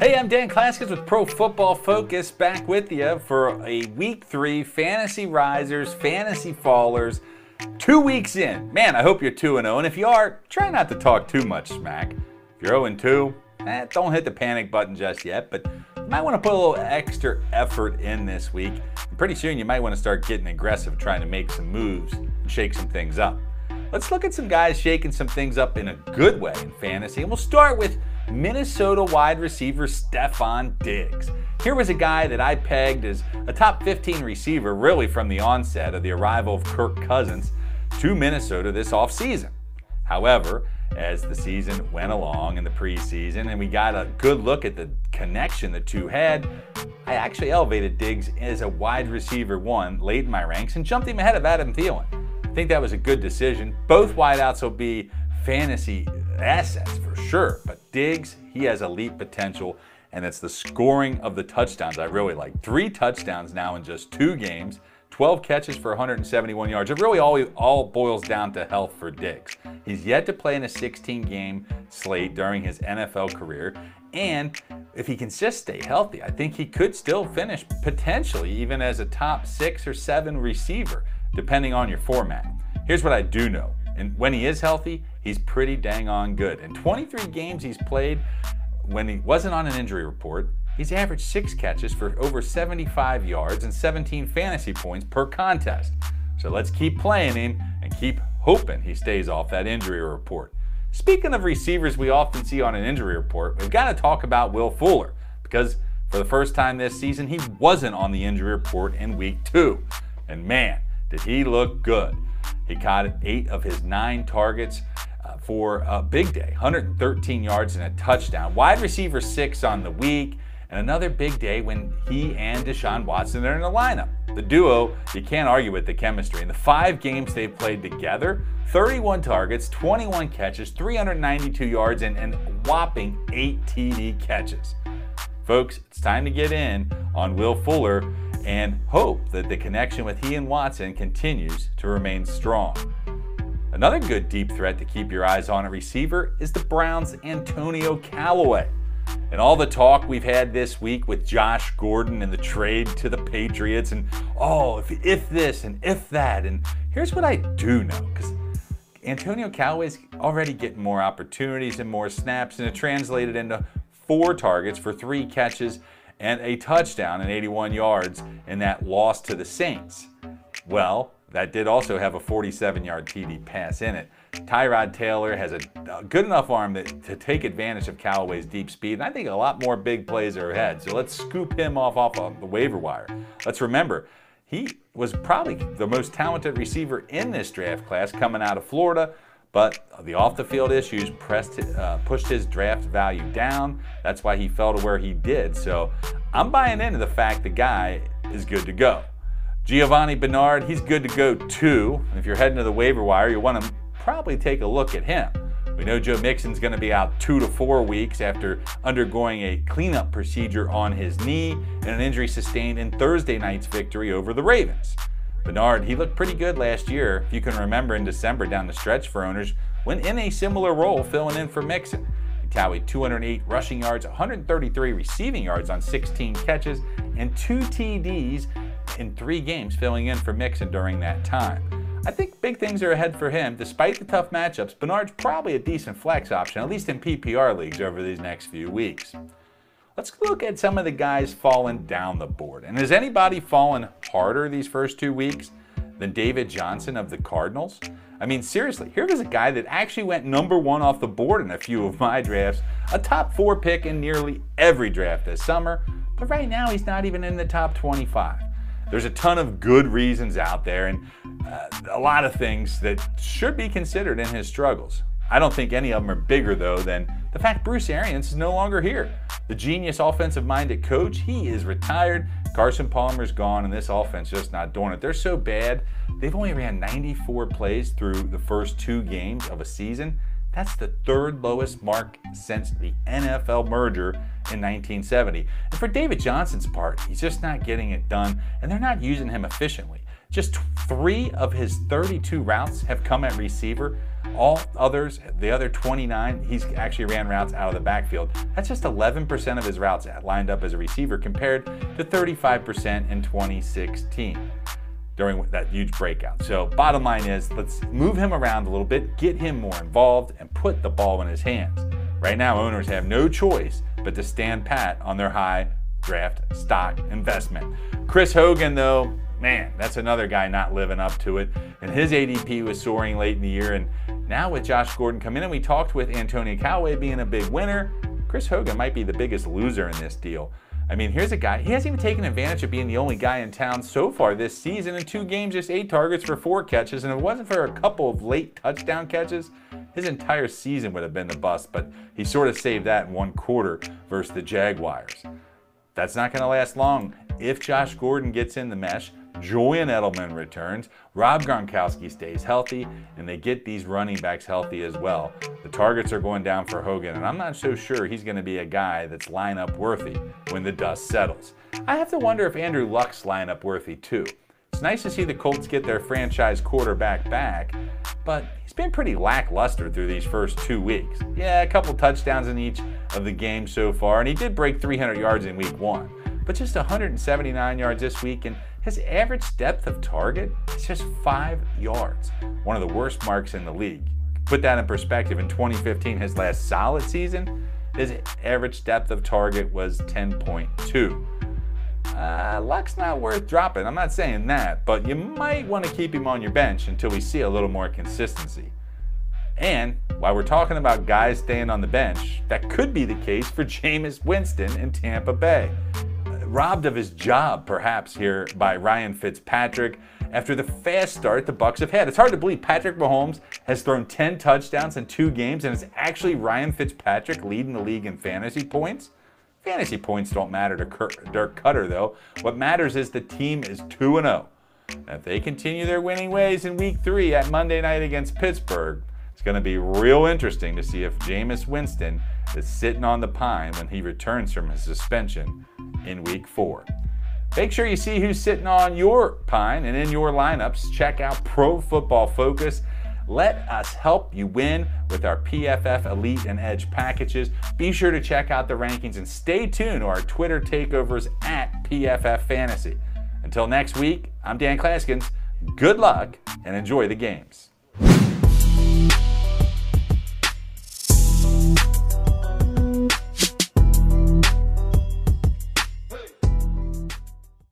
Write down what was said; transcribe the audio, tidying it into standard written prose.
Hey, I'm Dan Klaskis with Pro Football Focus, back with you for a Week 3 Fantasy Risers, Fantasy Fallers, 2 weeks in. Man, I hope you're 2-0, and if you are, try not to talk too much smack. If you're 0-2, don't hit the panic button just yet, but you might want to put a little extra effort in this week. And pretty soon you might want to start getting aggressive, trying to make some moves and shake some things up. Let's look at some guys shaking some things up in a good way in fantasy, and we'll start with Minnesota wide receiver Stefon Diggs. Here was a guy that I pegged as a top 15 receiver really from the onset of the arrival of Kirk Cousins to Minnesota this offseason. However, as the season went along in the preseason and we got a good look at the connection the two had, I actually elevated Diggs as a wide receiver 1 late in my ranks and jumped him ahead of Adam Thielen. I think that was a good decision. Both wideouts will be fantasy assets for sure, but Diggs, he has elite potential, and it's the scoring of the touchdowns I really like. 3 touchdowns now in just 2 games, 12 catches for 171 yards. It really all boils down to health for Diggs. He's yet to play in a 16-game slate during his NFL career, and if he can just stay healthy, I think he could still finish potentially even as a top 6 or 7 receiver, depending on your format. Here's what I do know. And when he is healthy, he's pretty dang on good. In 23 games he's played, when he wasn't on an injury report, he's averaged 6 catches for over 75 yards and 17 fantasy points per contest. So let's keep playing him and keep hoping he stays off that injury report. Speaking of receivers we often see on an injury report, we've got to talk about Will Fuller, because for the first time this season, he wasn't on the injury report in week 2. And man, did he look good. He caught 8 of his 9 targets for a big day, 113 yards and a touchdown. Wide receiver 6 on the week, and another big day when he and Deshaun Watson are in the lineup. The duo, you can't argue with the chemistry. In the 5 games they've played together, 31 targets, 21 catches, 392 yards, and whopping 8 TD catches. Folks, it's time to get in on Will Fuller and hope that the connection with he and Watson continues to remain strong. Another good deep threat to keep your eyes on a receiver is the Browns' Antonio Callaway. And all the talk we've had this week with Josh Gordon and the trade to the Patriots and if this and if that, and here's what I do know, because Antonio Callaway's already getting more opportunities and more snaps, and it translated into 4 targets for 3 catches and a touchdown and 81 yards in that loss to the Saints. Well, that did also have a 47-yard TD pass in it. Tyrod Taylor has a good enough arm to take advantage of Callaway's deep speed, and I think a lot more big plays are ahead. So let's scoop him off of the waiver wire. Let's remember, he was probably the most talented receiver in this draft class coming out of Florida, but the off-the-field issues pushed his draft value down. That's why he fell to where he did. So I'm buying into the fact the guy is good to go. Giovanni Bernard, he's good to go too. If you're heading to the waiver wire, you want to probably take a look at him. We know Joe Mixon's going to be out 2 to 4 weeks after undergoing a cleanup procedure on his knee and an injury sustained in Thursday night's victory over the Ravens. Bernard, he looked pretty good last year, if you can remember, in December down the stretch for owners when in a similar role filling in for Mixon. He tallied 208 rushing yards, 133 receiving yards on 16 catches, and 2 TDs in 3 games filling in for Mixon during that time. I think big things are ahead for him. Despite the tough matchups, Bernard's probably a decent flex option, at least in PPR leagues over these next few weeks. Let's look at some of the guys falling down the board. And has anybody fallen harder these first 2 weeks than David Johnson of the Cardinals? I mean, seriously, here was a guy that actually went number 1 off the board in a few of my drafts, a top 4 pick in nearly every draft this summer, but right now he's not even in the top 25. There's a ton of good reasons out there and a lot of things that should be considered in his struggles. I don't think any of them are bigger, though, than the fact Bruce Arians is no longer here. The genius offensive-minded coach, he is retired. Carson Palmer's gone, and this offense just not doing it. They're so bad, they've only ran 94 plays through the first 2 games of a season. That's the 3rd lowest mark since the NFL merger in 1970. And for David Johnson's part, he's just not getting it done, and they're not using him efficiently. Just 3 of his 32 routes have come at receiver. All others, the other 29, he's actually ran routes out of the backfield. That's just 11% of his routes lined up as a receiver compared to 35% in 2016 during that huge breakout. So bottom line is, let's move him around a little bit, get him more involved, and put the ball in his hands. Right now, owners have no choice but to stand pat on their high draft stock investment. Chris Hogan, though, man, that's another guy not living up to it. And his ADP was soaring late in the year. And now with Josh Gordon coming in, and we talked with Antonio Callaway being a big winner, Chris Hogan might be the biggest loser in this deal. I mean, here's a guy, he hasn't even taken advantage of being the only guy in town so far this season. In 2 games, just 8 targets for 4 catches. And if it wasn't for a couple of late touchdown catches, his entire season would have been the bust. But he sort of saved that in 1 quarter versus the Jaguars. That's not going to last long. If Josh Gordon gets in the mesh, Julian Edelman returns, Rob Gronkowski stays healthy, and they get these running backs healthy as well, the targets are going down for Hogan, and I'm not so sure he's going to be a guy that's lineup worthy when the dust settles. I have to wonder if Andrew Luck's lineup worthy too. It's nice to see the Colts get their franchise quarterback back, but he's been pretty lackluster through these first 2 weeks. Yeah, a couple touchdowns in each of the games so far, and he did break 300 yards in week 1, but just 179 yards this week, and his average depth of target is just 5 yards, one of the worst marks in the league. Put that in perspective, in 2015, his last solid season, his average depth of target was 10.2. Luck's not worth dropping, I'm not saying that, but you might want to keep him on your bench until we see a little more consistency. And while we're talking about guys staying on the bench, that could be the case for Jameis Winston in Tampa Bay. Robbed of his job, perhaps, here by Ryan Fitzpatrick after the fast start the Bucs have had. It's hard to believe Patrick Mahomes has thrown 10 touchdowns in 2 games, and it's actually Ryan Fitzpatrick leading the league in fantasy points. Fantasy points don't matter to Dirk Cutter, though. What matters is the team is 2-0. If they continue their winning ways in Week 3 at Monday night against Pittsburgh, it's going to be real interesting to see if Jameis Winston is sitting on the pine when he returns from his suspension in Week 4. Make sure you see who's sitting on your pine and in your lineups. Check out Pro Football Focus. Let us help you win with our PFF Elite and Edge packages. Be sure to check out the rankings and stay tuned to our Twitter takeovers at PFF Fantasy. Until next week, I'm Dan Claskins. Good luck and enjoy the games.